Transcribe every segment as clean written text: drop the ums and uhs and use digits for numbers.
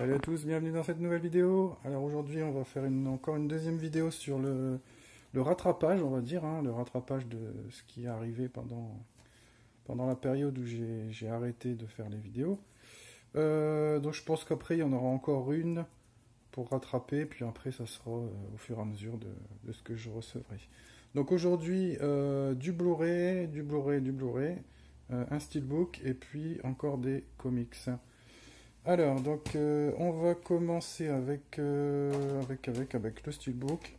Salut à tous, bienvenue dans cette nouvelle vidéo. Alors aujourd'hui on va faire encore une deuxième vidéo sur le rattrapage, on va dire, hein, le rattrapage de ce qui est arrivé pendant la période où j'ai arrêté de faire les vidéos. Donc je pense qu'après il y en aura encore une pour rattraper, puis après ça sera au fur et à mesure de ce que je recevrai. Donc aujourd'hui du Blu-ray, un steelbook et puis encore des comics. Alors, donc, on va commencer avec le steelbook.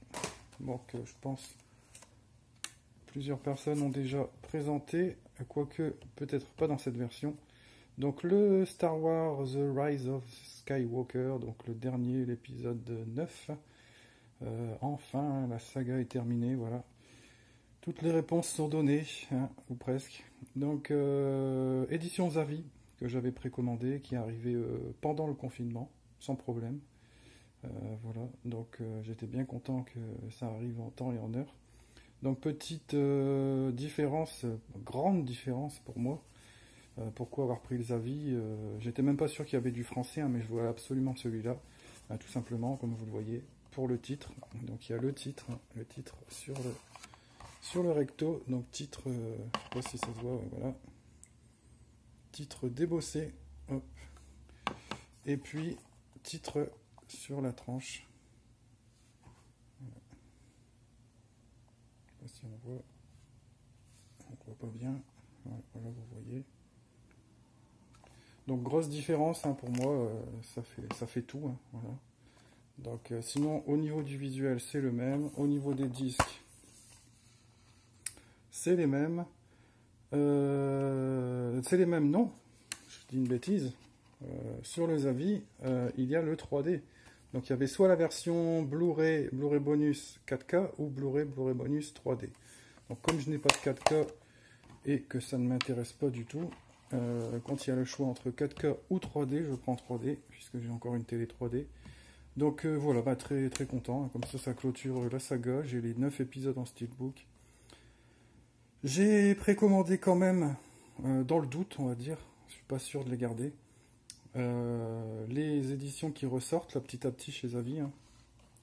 Donc, je pense plusieurs personnes ont déjà présenté, quoique peut-être pas dans cette version. Donc, le Star Wars The Rise of Skywalker, donc le dernier, l'épisode 9. Enfin, la saga est terminée, voilà. Toutes les réponses sont données, hein, ou presque. Donc, édition Zavi, que j'avais précommandé, qui est arrivé pendant le confinement, sans problème. Voilà, donc j'étais bien content que ça arrive en temps et en heure. Donc petite différence, grande différence pour moi. Pourquoi avoir pris les avis? J'étais même pas sûr qu'il y avait du français, hein, mais je vois absolument celui-là. Tout simplement, comme vous le voyez, pour le titre. Donc il y a le titre sur le recto. Donc titre, je sais pas si ça se voit, voilà. Titre débossé, hop. Et puis titre sur la tranche. Voilà. Je sais pas si on voit pas bien. Voilà, vous voyez. Donc grosse différence, hein, pour moi, ça fait tout. Hein, voilà. Donc sinon au niveau du visuel c'est le même, au niveau des disques c'est les mêmes. C'est les mêmes, non, je dis une bêtise. Sur les avis, il y a le 3D. Donc il y avait soit la version Blu-ray bonus 4K ou Blu-ray bonus 3D. Donc comme je n'ai pas de 4K et que ça ne m'intéresse pas du tout, quand il y a le choix entre 4K ou 3D, je prends 3D, puisque j'ai encore une télé 3D. Donc voilà, bah, très, très content. Comme ça clôture la saga. J'ai les 9 épisodes en steelbook. J'ai précommandé quand même, dans le doute, on va dire. Je suis pas sûr de les garder. Les éditions qui ressortent là, petit à petit chez Zavi. Hein.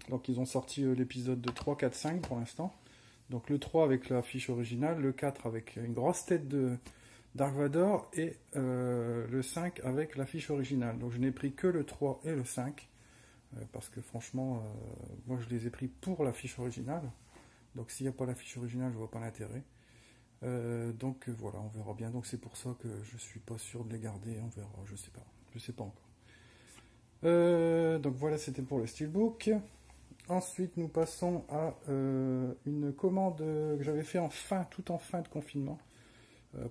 Donc ils ont sorti l'épisode de 3, 4, 5 pour l'instant. Donc le 3 avec la fiche originale, le 4 avec une grosse tête de Dark Vador et le 5 avec la fiche originale. Donc je n'ai pris que le 3 et le 5 parce que franchement, moi je les ai pris pour la fiche originale. Donc s'il n'y a pas la fiche originale, je vois pas l'intérêt. Donc voilà, on verra bien. Donc c'est pour ça que je suis pas sûr de les garder. On verra, je sais pas encore. Donc voilà, c'était pour le steelbook. Ensuite, nous passons à une commande que j'avais fait tout en fin de confinement,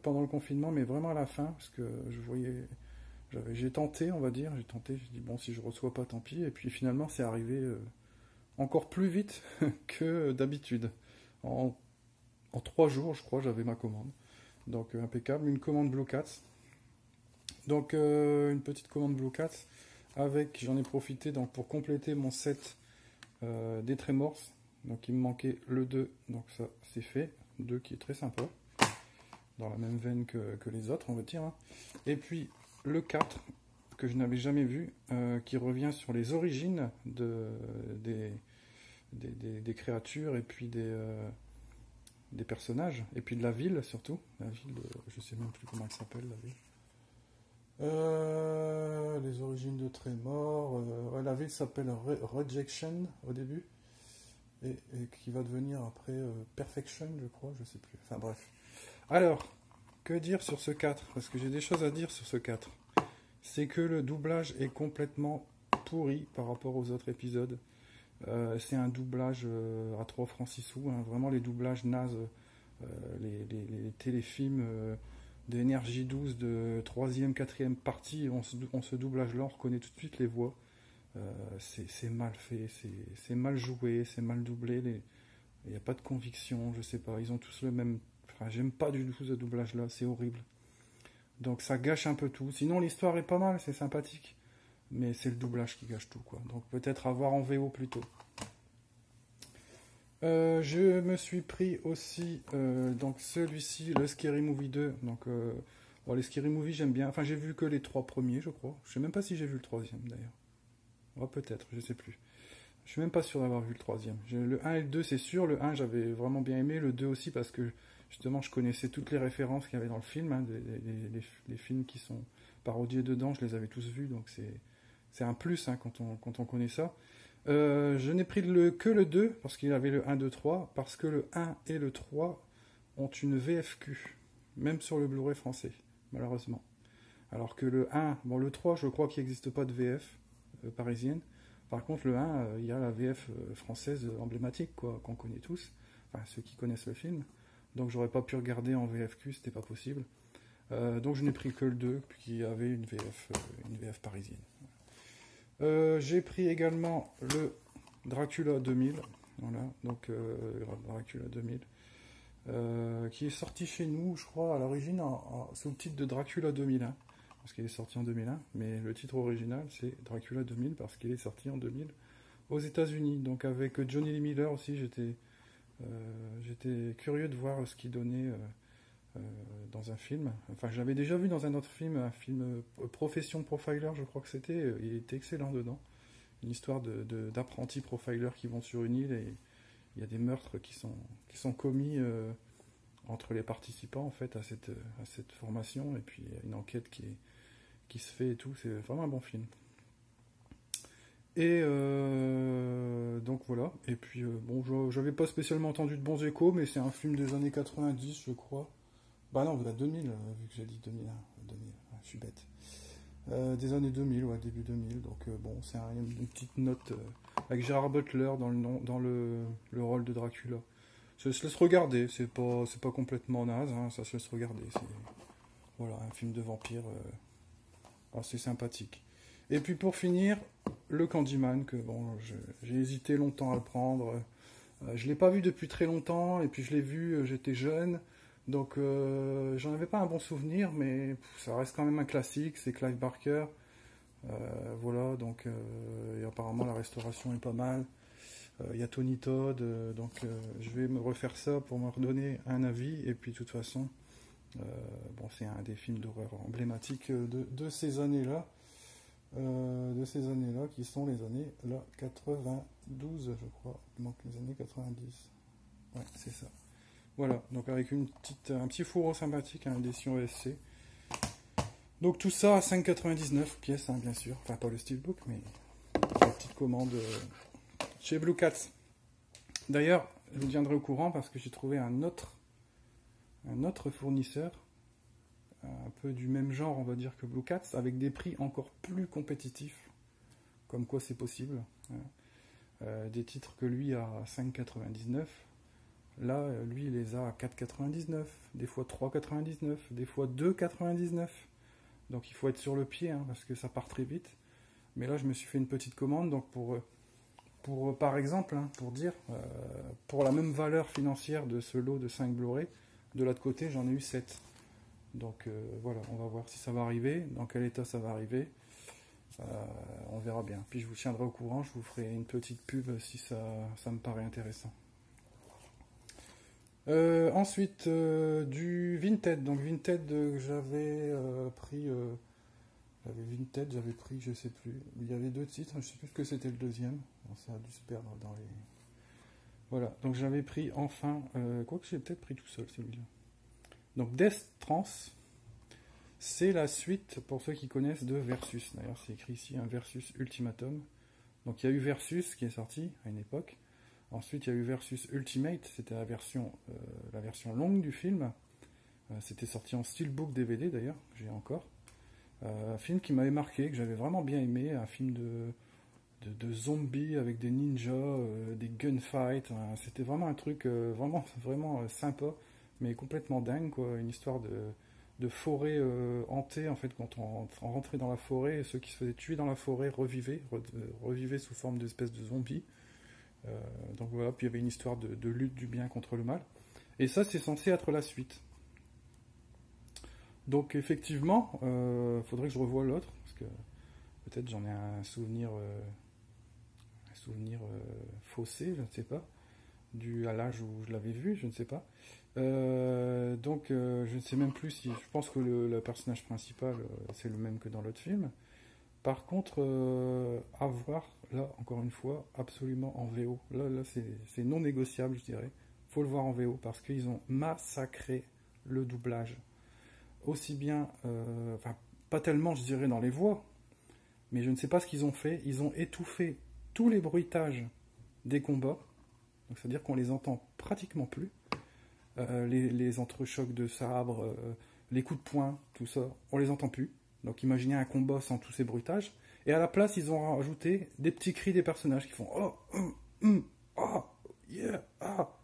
pendant le confinement, mais vraiment à la fin, parce que j'ai tenté, on va dire, j'ai dit bon, si je reçois pas, tant pis. Et puis finalement, c'est arrivé encore plus vite que d'habitude. En 3 jours, je crois, j'avais ma commande. Donc impeccable, une commande Blue Cats. Donc une petite commande Blue Cats avec, j'en ai profité donc pour compléter mon set des Tremors. Donc il me manquait le 2, donc ça c'est fait. 2 qui est très sympa, dans la même veine que les autres, on va dire. Hein. Et puis le 4 que je n'avais jamais vu, qui revient sur les origines des créatures et puis des personnages, et puis de la ville surtout. La ville, je sais même plus comment elle s'appelle, la ville. Les origines de Tremor. La ville s'appelle Rejection au début, et qui va devenir après Perfection, je crois, je sais plus. Enfin bref. Alors, que dire sur ce 4? Parce que j'ai des choses à dire sur ce 4. C'est que le doublage est complètement pourri par rapport aux autres épisodes. C'est un doublage à 3 francs 6 sous, hein. Vraiment les doublages nazes, les téléfilms d'énergie 12 de 3e, 4e partie, on se doublage là, on reconnaît tout de suite les voix. C'est mal fait, c'est mal joué, c'est mal doublé, il n'y a pas de conviction, je sais pas, ils ont tous le même... Enfin, j'aime pas du tout ce doublage là, c'est horrible. Donc ça gâche un peu tout. Sinon l'histoire est pas mal, c'est sympathique. Mais c'est le doublage qui gâche tout, quoi. Donc peut-être avoir en VO plutôt. Je me suis pris aussi donc celui-ci, le Scary Movie 2. Donc bon, les Scary Movie j'aime bien. Enfin j'ai vu que les 3 premiers, je crois. Je sais même pas si j'ai vu le 3e d'ailleurs. Oh, peut-être, je sais plus. Je suis même pas sûr d'avoir vu le troisième. Le un et le 2 c'est sûr. Le un j'avais vraiment bien aimé. Le 2 aussi parce que justement je connaissais toutes les références qu'il y avait dans le film. Hein, les films qui sont parodiés dedans, je les avais tous vus. Donc c'est un plus hein, quand on connaît ça. Je n'ai pris que le 2 parce qu'il avait le un 2 3 parce que le un et le 3 ont une VFQ. Même sur le Blu-ray français, malheureusement. Alors que le un, bon le 3 je crois qu'il n'existe pas de VF parisienne. Par contre, le 1, il y a la VF française emblématique, quoi, qu'on connaît tous, enfin ceux qui connaissent le film. Donc j'aurais pas pu regarder en VFQ, c'était pas possible. Donc je n'ai pris que le 2, qui avait une VF parisienne. J'ai pris également le Dracula 2000, voilà, donc Dracula 2000, qui est sorti chez nous, je crois, à l'origine sous le titre de Dracula 2001. Parce qu'il est sorti en 2001, mais le titre original c'est Dracula 2000 parce qu'il est sorti en 2000 aux États-Unis. Donc avec Johnny Lee Miller aussi, j'étais curieux de voir ce qu'il donnait dans un film. Enfin, je l'avais déjà vu dans un autre film, un film Profession Profiler, je crois que c'était. Il était excellent dedans. Une histoire d'apprentis profilers qui vont sur une île et il y a des meurtres qui sont commis entre les participants en fait à cette formation et puis il y a une enquête qui se fait et tout, c'est vraiment un bon film. Et donc voilà, et puis bon, j'avais pas spécialement entendu de bons échos, mais c'est un film des années 90, je crois. Bah non, vous êtes 2000, vu que j'ai dit 2001, 2000, je suis bête. Des années 2000, ouais, début 2000, donc bon, c'est une petite note avec Gerard Butler dans le rôle de Dracula. Ça se laisse regarder, c'est pas complètement naze, hein, ça se laisse regarder, c'est voilà, un film de vampire assez sympathique. Et puis pour finir, le Candyman, que bon, j'ai hésité longtemps à le prendre. Je l'ai pas vu depuis très longtemps, et puis je l'ai vu, j'étais jeune, donc j'en avais pas un bon souvenir, mais ça reste quand même un classique, c'est Clive Barker. Voilà, donc et apparemment la restauration est pas mal. Il y a Tony Todd, donc je vais me refaire ça pour me redonner un avis, et puis de toute façon, bon, c'est un des films d'horreur emblématiques de ces années-là. Qui sont les années là, 92, je crois. Il manque les années 90. Ouais, c'est ça. Voilà, donc avec un petit fourreau sympathique, une édition ESC. Donc tout ça à 5,99 pièces, hein, bien sûr. Enfin, pas le steelbook, mais la petite commande chez Blue Cat. D'ailleurs, je vous tiendrai au courant parce que j'ai trouvé un autre fournisseur un peu du même genre, on va dire, que Blue Cat, avec des prix encore plus compétitifs, comme quoi c'est possible. Des titres que lui a à 5,99, là, lui, il les a à 4,99, des fois 3,99, des fois 2,99. Donc il faut être sur le pied, hein, parce que ça part très vite. Mais là, je me suis fait une petite commande, donc par exemple, hein, pour dire, pour la même valeur financière de ce lot de 5 Blu-ray, de l'autre côté, j'en ai eu 7. Donc voilà, on va voir si ça va arriver, dans quel état ça va arriver. On verra bien. Puis je vous tiendrai au courant, je vous ferai une petite pub si ça me paraît intéressant. Ensuite, du Vinted. Donc Vinted, j'avais pris, je sais plus. Il y avait 2 titres, je sais plus ce que c'était le deuxième. Bon, ça a dû se perdre dans les... Voilà, donc j'avais pris enfin... quoique j'ai peut-être pris tout seul celui-là. Donc Death Trans, c'est la suite, pour ceux qui connaissent, de Versus. D'ailleurs, c'est écrit ici, un Versus Ultimatum. Donc il y a eu Versus qui est sorti à une époque. Ensuite, il y a eu Versus Ultimate, c'était la version longue du film. C'était sorti en steelbook DVD d'ailleurs, j'ai encore. Un film qui m'avait marqué, que j'avais vraiment bien aimé, un film de zombies avec des ninjas, des gunfights. C'était vraiment un truc vraiment sympa, mais complètement dingue, quoi. Une histoire de forêt hantée, en fait, quand on rentrait dans la forêt, et ceux qui se faisaient tuer dans la forêt revivaient sous forme d'espèces de zombies. Donc voilà, puis il y avait une histoire de lutte du bien contre le mal. Et ça, c'est censé être la suite. Donc effectivement, faudrait que je revoie l'autre, parce que peut-être j'en ai un souvenir faussé, je ne sais pas, dû à l'âge où je l'avais vu, je ne sais pas. Donc je ne sais même plus si... Je pense que le personnage principal, c'est le même que dans l'autre film. Par contre, à voir, là, encore une fois, absolument en VO. Là c'est non négociable, je dirais. Faut le voir en VO parce qu'ils ont massacré le doublage. Aussi bien, enfin, pas tellement, je dirais, dans les voix, mais je ne sais pas ce qu'ils ont fait. Ils ont étouffé tous les bruitages des combats. Donc, c'est-à-dire qu'on les entend pratiquement plus. Les entrechocs de sabres, les coups de poing, tout ça, on les entend plus. Donc imaginez un combat sans tous ces bruitages. Et à la place, ils ont rajouté des petits cris des personnages qui font oh, oh, yeah, ah.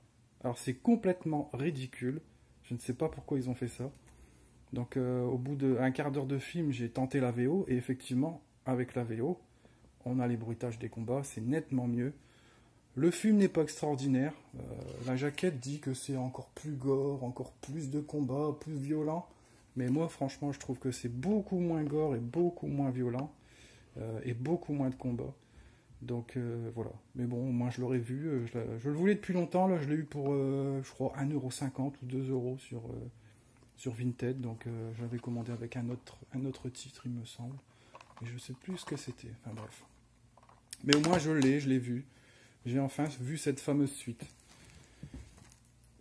Alors c'est complètement ridicule. Je ne sais pas pourquoi ils ont fait ça. Donc au bout d'un quart d'heure de film, j'ai tenté la VO. Et effectivement, avec la VO, on a les bruitages des combats, c'est nettement mieux. Le film n'est pas extraordinaire. La jaquette dit que c'est encore plus gore, encore plus de combats, plus violent. Mais moi, franchement, je trouve que c'est beaucoup moins gore et beaucoup moins violent. Et beaucoup moins de combats. Donc voilà. Mais bon, moi je l'aurais vu. Je le voulais depuis longtemps. Là, je l'ai eu pour, je crois, 1,50 € ou 2 € sur Vinted. Donc j'avais commandé avec un autre titre, il me semble. Et je sais plus ce que c'était. Enfin bref. Mais au moins je l'ai vu. J'ai enfin vu cette fameuse suite.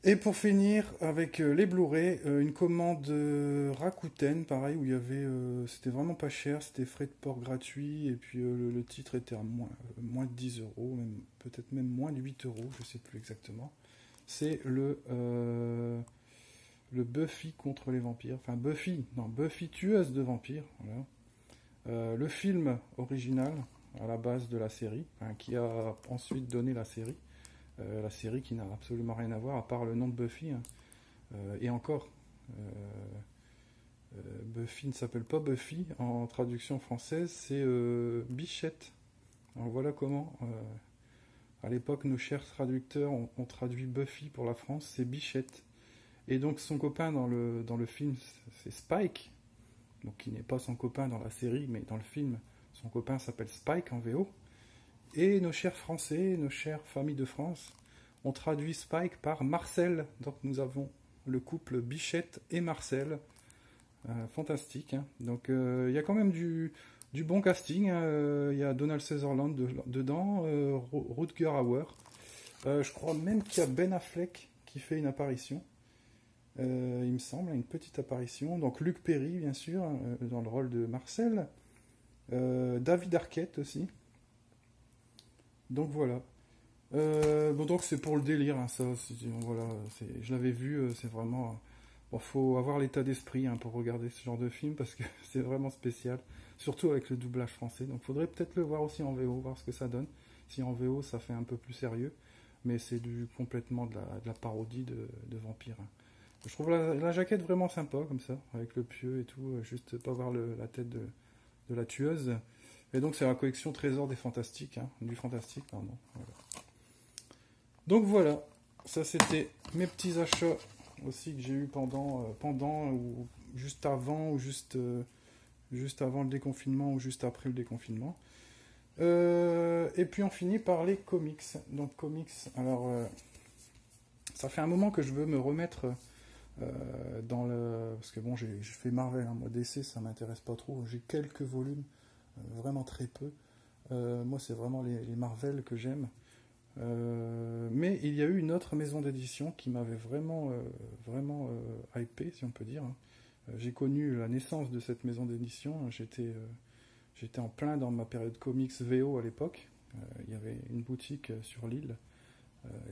Et pour finir, avec les Blu-ray, une commande Rakuten, pareil, où il y avait, c'était vraiment pas cher, c'était frais de port gratuit, et puis le titre était à moins de 10 €, peut-être même moins de 8 €, je sais plus exactement. C'est le Buffy contre les vampires, enfin Buffy tueuse de vampires, voilà. Le film original, à la base de la série, hein, qui a ensuite donné la série. La série qui n'a absolument rien à voir à part le nom de Buffy. Hein. Et encore, Buffy ne s'appelle pas Buffy en traduction française, c'est Bichette. Alors voilà comment, à l'époque, nos chers traducteurs ont traduit Buffy pour la France, c'est Bichette. Et donc son copain dans le film, c'est Spike, donc qui n'est pas son copain dans la série, mais dans le film, son copain s'appelle Spike en VO. Et nos chers Français, nos chères familles de France, ont traduit Spike par Marcel. Donc nous avons le couple Bichette et Marcel. Fantastique. Hein. Donc il y a quand même du bon casting. Il y a Donald Sutherland dedans, Rutger Hauer. Je crois même qu'il y a Ben Affleck qui fait une apparition. Il me semble, une petite apparition. Donc Luc Perry, bien sûr, dans le rôle de Marcel. David Arquette aussi. Donc voilà. Bon, donc c'est pour le délire, hein, ça. Voilà, je l'avais vu, c'est vraiment. Bon, faut avoir l'état d'esprit hein, pour regarder ce genre de film parce que c'est vraiment spécial, surtout avec le doublage français. Donc, faudrait peut-être le voir aussi en VO, voir ce que ça donne. Si en VO, ça fait un peu plus sérieux, mais c'est complètement de la parodie de vampire. Hein. Je trouve la jaquette vraiment sympa comme ça, avec le pieu et tout, juste pas voir la tête de la tueuse. Et donc c'est la collection Trésor des Fantastiques, hein, du Fantastique, pardon. Voilà. Donc voilà, ça c'était mes petits achats aussi que j'ai eu pendant ou juste avant ou juste avant le déconfinement ou juste après le déconfinement. Et puis on finit par les comics. Donc comics, alors ça fait un moment que je veux me remettre dans le... Parce que bon, j'ai fait Marvel, hein. Moi DC ça m'intéresse pas trop, j'ai quelques volumes, vraiment très peu. Moi c'est vraiment les Marvel que j'aime. Mais il y a eu une autre maison d'édition qui m'avait vraiment hypé, si on peut dire. J'ai connu la naissance de cette maison d'édition. J'étais en plein dans ma période comics VO à l'époque. Il y avait une boutique sur l'île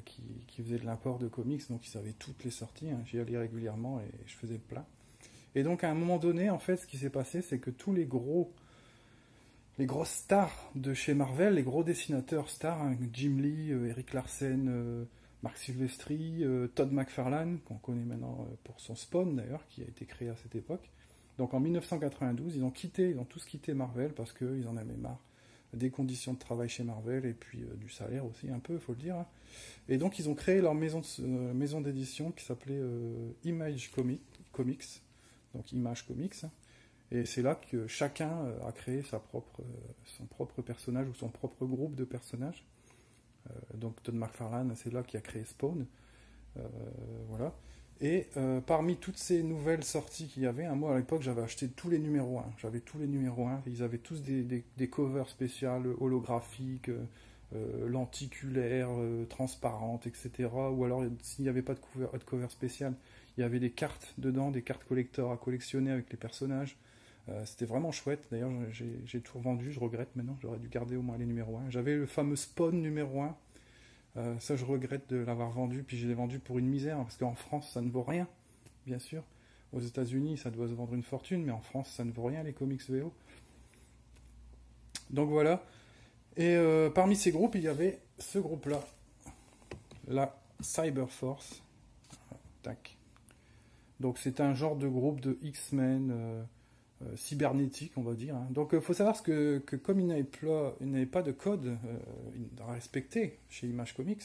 qui faisait de l'import de comics, donc ils savaient toutes les sorties. Hein. J'y allais régulièrement et je faisais le plein. Et donc à un moment donné, en fait, ce qui s'est passé, c'est que tous les grosses stars de chez Marvel, les gros dessinateurs stars, hein, Jim Lee, Eric Larsen, Marc Silvestri, Todd McFarlane, qu'on connaît maintenant pour son Spawn d'ailleurs, qui a été créé à cette époque. Donc en 1992, ils ont tous quitté Marvel parce qu'ils en avaient marre des conditions de travail chez Marvel et puis du salaire aussi un peu, il faut le dire. Hein. Et donc ils ont créé leur maison d'édition qui s'appelait Image Comics, donc Image Comics. Et c'est là que chacun a créé son propre personnage ou son propre groupe de personnages. Donc Todd McFarlane, c'est là qu'il a créé Spawn. Voilà. Et parmi toutes ces nouvelles sorties qu'il y avait, hein, moi à l'époque j'avais acheté tous les numéros 1. J'avais tous les numéros 1. Ils avaient tous des covers spéciales, holographiques, lenticulaires, transparentes, etc. Ou alors s'il n'y avait pas de cover spécial, il y avait des cartes dedans, des cartes collector à collectionner avec les personnages. C'était vraiment chouette. D'ailleurs j'ai tout revendu, je regrette maintenant. J'aurais dû garder au moins les numéros 1. J'avais le fameux Spawn numéro 1. Ça, je regrette de l'avoir vendu, puis je l'ai vendu pour une misère, parce qu'en France, ça ne vaut rien, bien sûr. Aux États-Unis, ça doit se vendre une fortune, mais en France, ça ne vaut rien, les comics VO. Donc voilà. Et parmi ces groupes, il y avait ce groupe-là, la Cyberforce. Tac. Donc c'est un genre de groupe de X-Men cybernétique, on va dire. Hein. Donc il faut savoir que comme il n'avait pas de code à respecter chez Image Comics,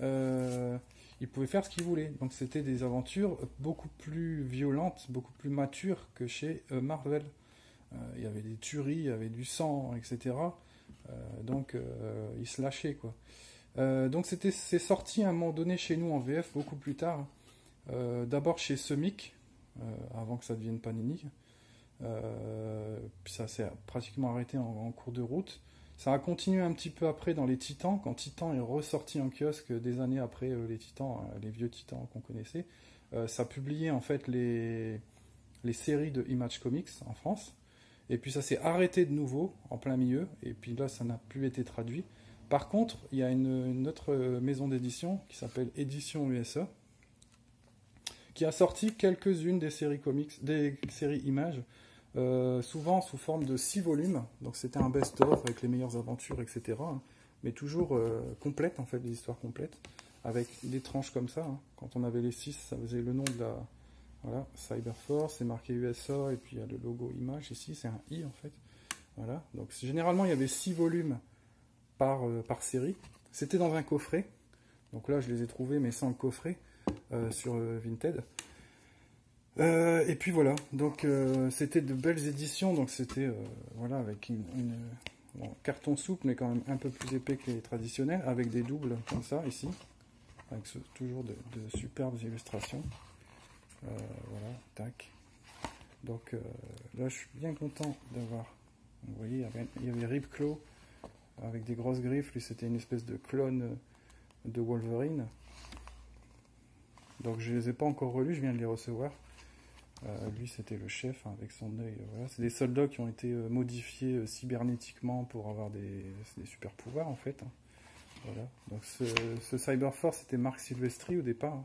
il pouvait faire ce qu'il voulait. Donc c'était des aventures beaucoup plus violentes, beaucoup plus matures que chez Marvel. Il y avait des tueries, il y avait du sang, etc. Donc il se lâchait, quoi. Donc c'est sorti à un moment donné chez nous en VF beaucoup plus tard. D'abord chez Semic, avant que ça devienne Panini. Puis ça s'est pratiquement arrêté en cours de route. Ça a continué un petit peu après dans les Titans, quand Titan est ressorti en kiosque des années après les Titans, les vieux Titans qu'on connaissait. Ça publiait en fait les séries de Image Comics en France. Et puis ça s'est arrêté de nouveau en plein milieu. Et puis là, ça n'a plus été traduit. Par contre, il y a une autre maison d'édition qui s'appelle Édition USA, qui a sorti quelques-unes des séries comics, des séries Images, souvent sous forme de 6 volumes. Donc c'était un best-of avec les meilleures aventures, etc. Hein, mais toujours complète, en fait, des histoires complètes, avec des tranches comme ça. Hein. Quand on avait les 6, ça faisait le nom de la... Voilà, Cyberforce, c'est marqué USA, et puis il y a le logo Image ici, c'est un I, en fait. Voilà, donc généralement, il y avait 6 volumes par série. C'était dans un coffret. Donc là, je les ai trouvés, mais sans le coffret, sur Vinted. Et puis voilà, donc c'était de belles éditions, donc c'était voilà, avec bon, carton souple, mais quand même un peu plus épais que les traditionnels, avec des doubles comme ça ici, avec toujours de superbes illustrations. Voilà, tac. Donc là, je suis bien content d'avoir. Vous voyez, il y avait Ripclaw avec des grosses griffes. Lui, c'était une espèce de clone de Wolverine. Donc je les ai pas encore relus, je viens de les recevoir. Lui, c'était le chef, hein, avec son œil. Voilà. C'est des soldats qui ont été modifiés cybernétiquement pour avoir des super pouvoirs, en fait. Hein. Voilà. Donc ce Cyberforce, c'était Marc Silvestri au départ. Hein.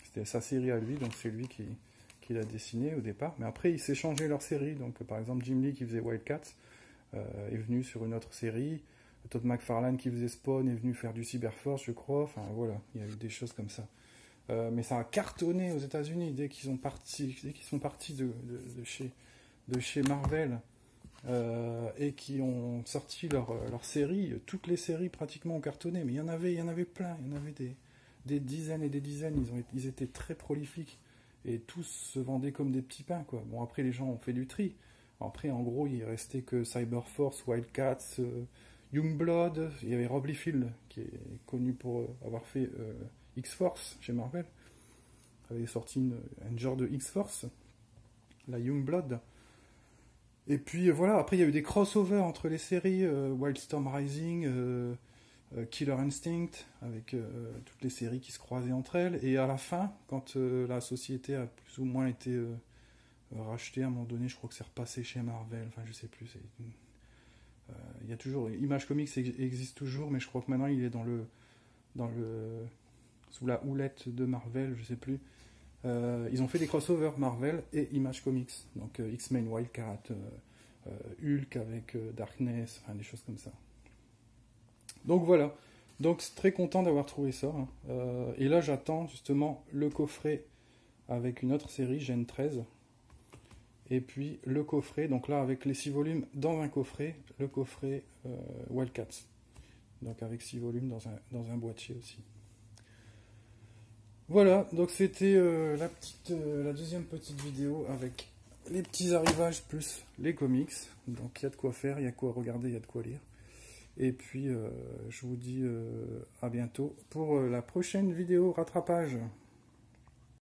C'était sa série à lui, donc c'est lui qui l'a dessiné au départ. Mais après, il s'est changé leur série. Donc par exemple, Jim Lee qui faisait Wildcats est venu sur une autre série. Todd McFarlane qui faisait Spawn est venu faire du Cyberforce, je crois. Enfin voilà, il y a eu des choses comme ça. Mais ça a cartonné aux États-Unis dès qu'ils sont partis de chez Marvel et qui ont sorti leur série. Toutes les séries pratiquement ont cartonné, mais il y en avait plein, il y en avait des dizaines et des dizaines. Ils étaient très prolifiques et tous se vendaient comme des petits pains, quoi. Bon, après les gens ont fait du tri. Après, en gros, il restait que Cyberforce, Wildcats, Youngblood. Il y avait Rob Liefeld qui est connu pour avoir fait X-Force chez Marvel, avait sorti un genre de X-Force, la Youngblood. Et puis voilà, après il y a eu des crossovers entre les séries, Wildstorm Rising, Killer Instinct, avec toutes les séries qui se croisaient entre elles. Et à la fin, quand la société a plus ou moins été rachetée, à un moment donné, je crois que c'est repassé chez Marvel, enfin je sais plus. Il y a toujours, Image Comics existe toujours, mais je crois que maintenant il est dans le sous la houlette de Marvel, je sais plus. Ils ont fait des crossovers Marvel et Image Comics, donc X-Men Wildcat, Hulk avec Darkness, enfin des choses comme ça. Donc voilà, donc très content d'avoir trouvé ça. Hein. Et là j'attends justement le coffret avec une autre série, Gen 13. Et puis le coffret, donc là avec les 6 volumes dans un coffret, le coffret Wildcats. Donc avec 6 volumes dans un boîtier aussi. Voilà, donc c'était la deuxième petite vidéo avec les petits arrivages plus les comics. Donc il y a de quoi faire, il y a de quoi regarder, il y a de quoi lire. Et puis je vous dis à bientôt pour la prochaine vidéo rattrapage.